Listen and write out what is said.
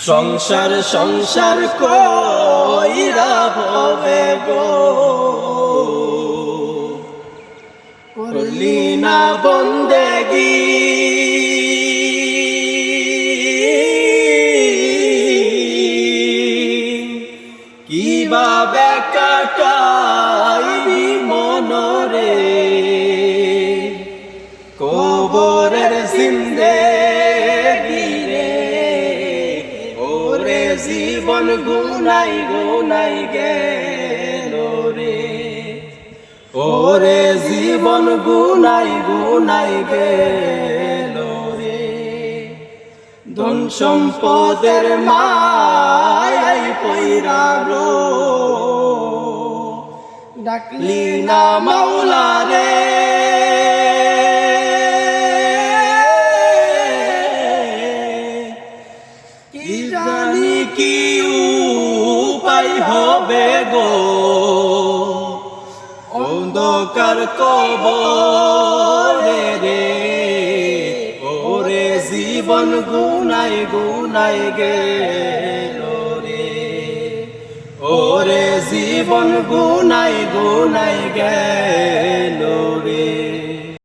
সংসার সংসার কইরা ভবে গো করলি না বন্দেগি কিভাবে কাটাইবি মনরে কবরের জিন্দেগি রে ওরে জীবন গুনাই গুনাই গেল রে ওরে জীবন গুনাই গুনাই গেল রে ধন সম্পদের মায়াই পইরা রো ডাকলি না মাওলা রে কি জানি কি উপায় হবে গো অন্ধকার কবরে রে ওরে জীবন গুনাই গুনাই গেল রে ওরে জীবন গুনাই গুনাই গেল রে।